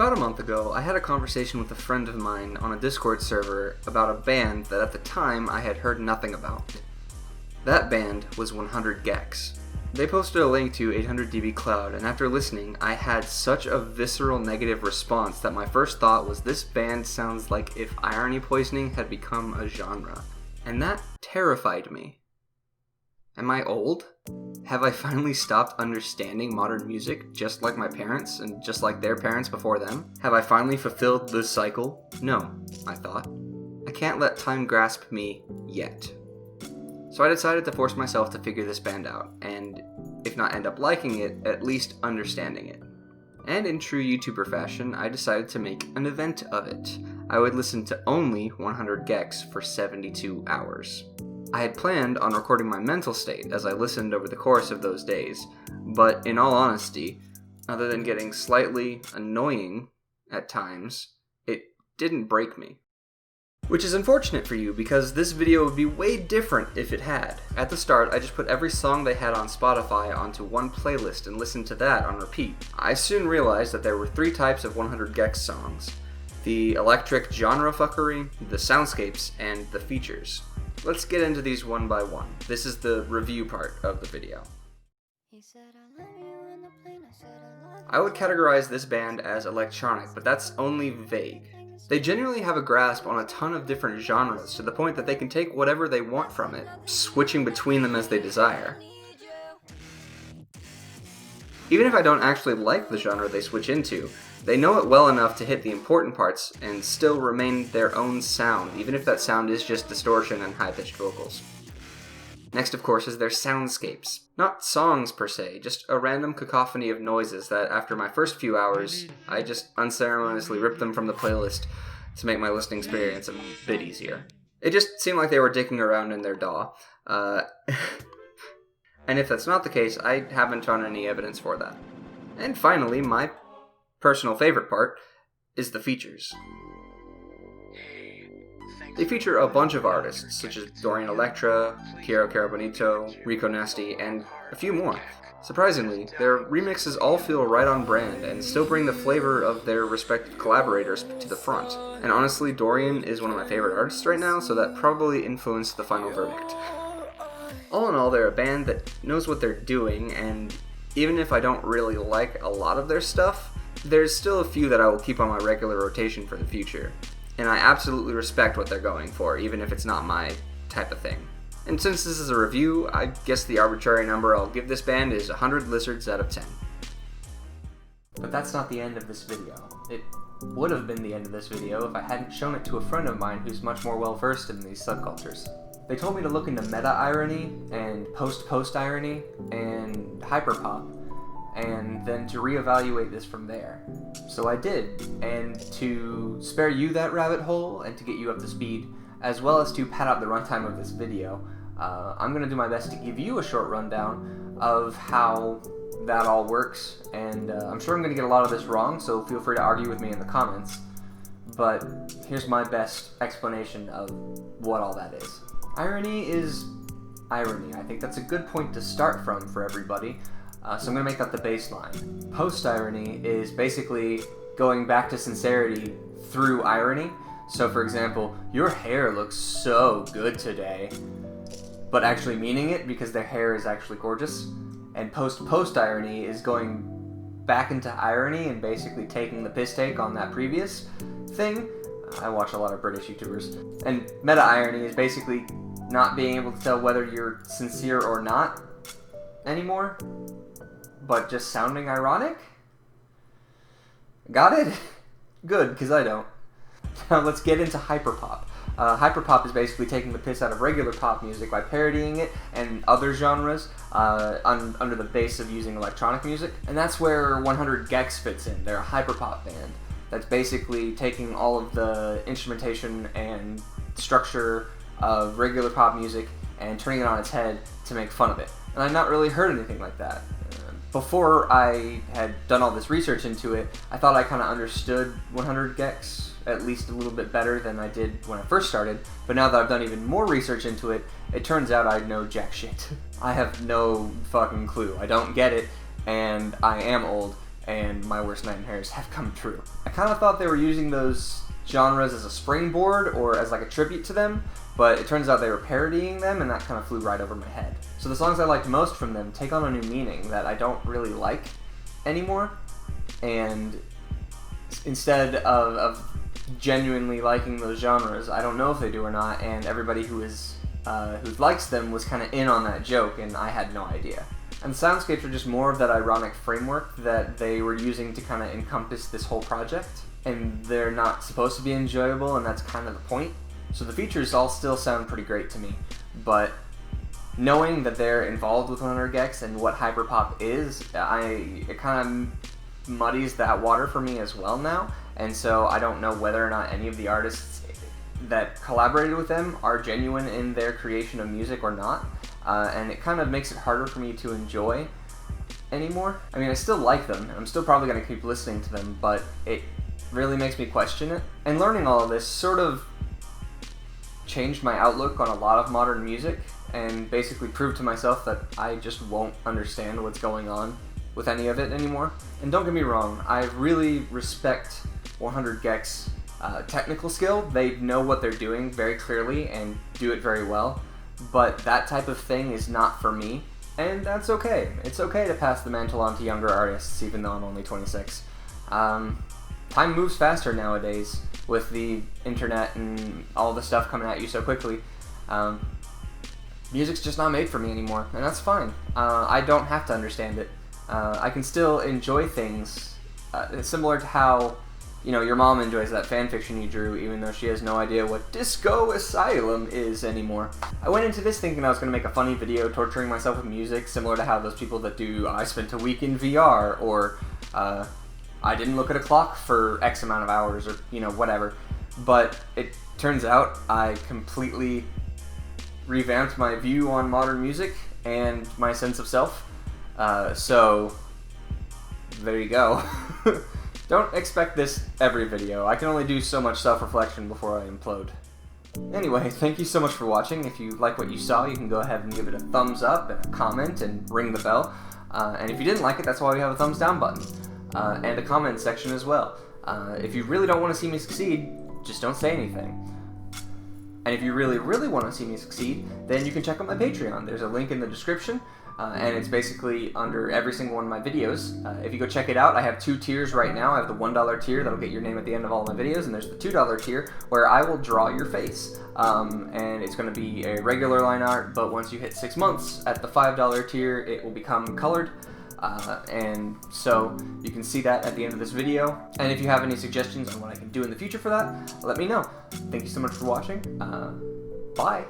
About a month ago, I had a conversation with a friend of mine on a Discord server about a band that at the time I had heard nothing about. That band was 100 GECS. They posted a link to 800dB Cloud, and after listening, I had such a visceral negative response that my first thought was this band sounds like if irony poisoning had become a genre. And that terrified me. Am I old? Have I finally stopped understanding modern music just like my parents and just like their parents before them? Have I finally fulfilled this cycle? No, I thought. I can't let time grasp me yet. So I decided to force myself to figure this band out, and if not end up liking it, at least understanding it. And in true YouTuber fashion, I decided to make an event of it. I would listen to only 100 GECS for 72 hours. I had planned on recording my mental state as I listened over the course of those days, but in all honesty, other than getting slightly annoying at times, it didn't break me. Which is unfortunate for you, because this video would be way different if it had. At the start, I just put every song they had on Spotify onto one playlist and listened to that on repeat. I soon realized that there were three types of 100 GECS songs: the electric genre fuckery, the soundscapes, and the features. Let's get into these one by one. This is the review part of the video. I would categorize this band as electronic, but that's only vague. They genuinely have a grasp on a ton of different genres to the point that they can take whatever they want from it, switching between them as they desire. Even if I don't actually like the genre they switch into, they know it well enough to hit the important parts and still remain their own sound, even if that sound is just distortion and high-pitched vocals. Next, of course, is their soundscapes. Not songs per se, just a random cacophony of noises that after my first few hours, I just unceremoniously ripped them from the playlist to make my listening experience a bit easier. It just seemed like they were dicking around in their DAW. And if that's not the case, I haven't found any evidence for that. And finally, my personal favorite part is the features. They feature a bunch of artists, such as Dorian Electra, Quiero Quiero Bonito, Rico Nasty, and a few more. Surprisingly, their remixes all feel right on brand and still bring the flavor of their respective collaborators to the front. And honestly, Dorian is one of my favorite artists right now, so that probably influenced the final verdict. All in all, they're a band that knows what they're doing, and even if I don't really like a lot of their stuff, there's still a few that I will keep on my regular rotation for the future. And I absolutely respect what they're going for, even if it's not my type of thing. And since this is a review, I guess the arbitrary number I'll give this band is 100 lizards out of 10. But that's not the end of this video. It would have been the end of this video if I hadn't shown it to a friend of mine who's much more well versed in these subcultures. They told me to look into meta-irony, and post-irony, and hyperpop, and then to reevaluate this from there. So I did, and to spare you that rabbit hole, and to get you up to speed, as well as to pad out the runtime of this video, I'm going to do my best to give you a short rundown of how that all works, and I'm sure I'm going to get a lot of this wrong, so feel free to argue with me in the comments, but here's my best explanation of what all that is. Irony is irony. I think that's a good point to start from for everybody. So I'm going to make that the baseline. Post-irony is basically going back to sincerity through irony. So for example, your hair looks so good today, but actually meaning it because their hair is actually gorgeous. And post-irony is going back into irony and basically taking the piss take on that previous thing. I watch a lot of British YouTubers. And meta-irony is basically not being able to tell whether you're sincere or not anymore, but just sounding ironic? Got it? Good, because I don't. Now let's get into hyperpop. Hyperpop is basically taking the piss out of regular pop music by parodying it and other genres under the base of using electronic music. And that's where 100 GECS fits in. They're a hyperpop band that's basically taking all of the instrumentation and structure of regular pop music and turning it on its head to make fun of it. And I've not really heard anything like that. Before I had done all this research into it, I thought I kind of understood 100 GECS at least a little bit better than I did when I first started, but now that I've done even more research into it, it turns out I know jack shit. I have no fucking clue. I don't get it, and I am old, and my worst nightmares have come true. kind of thought they were using those genres as a springboard or as like a tribute to them, but it turns out they were parodying them, and that kind of flew right over my head. So the songs I liked most from them take on a new meaning that I don't really like anymore, and instead of genuinely liking those genres, I don't know if they do or not, and everybody who likes them was kind of in on that joke, and I had no idea. And the soundscapes are just more of that ironic framework that they were using to kind of encompass this whole project, and they're not supposed to be enjoyable, and that's kind of the point. So the features all still sound pretty great to me, but knowing that they're involved with 100 GECS and what hyperpop is, it kind of muddies that water for me as well now, and so I don't know whether or not any of the artists that collaborated with them are genuine in their creation of music or not, and it kind of makes it harder for me to enjoy anymore. I mean, I still like them, and I'm still probably going to keep listening to them, but it really makes me question it. And learning all of this sort of changed my outlook on a lot of modern music, and basically proved to myself that I just won't understand what's going on with any of it anymore. And don't get me wrong, I really respect 100 GECS technical skill. They know what they're doing very clearly and do it very well, but that type of thing is not for me, and that's okay. It's okay to pass the mantle on to younger artists, even though I'm only 26. Time moves faster nowadays with the internet and all the stuff coming at you so quickly. Music's just not made for me anymore, and that's fine. I don't have to understand it. I can still enjoy things similar to how, you know, your mom enjoys that fan fiction you drew, even though she has no idea what Disco Asylum is anymore. I went into this thinking I was going to make a funny video torturing myself with music, similar to how those people that do I spent a week in VR, or I didn't look at a clock for X amount of hours, or, you know, whatever. But it turns out I completely revamped my view on modern music and my sense of self. So there you go. Don't expect this every video. I can only do so much self-reflection before I implode. Anyway, thank you so much for watching. If you like what you saw, you can go ahead and give it a thumbs up and a comment and ring the bell. And if you didn't like it, that's why we have a thumbs down button. And a comment section as well. If you really don't want to see me succeed, just don't say anything. And if you really, really want to see me succeed, then you can check out my Patreon. There's a link in the description, and it's basically under every single one of my videos. If you go check it out, I have 2 tiers right now. I have the $1 tier that'll get your name at the end of all my videos, and there's the $2 tier where I will draw your face. And it's going to be a regular line art, but once you hit 6 months at the $5 tier, it will become colored. And so you can see that at the end of this video. And if you have any suggestions on what I can do in the future for that, let me know. Thank you so much for watching. Bye.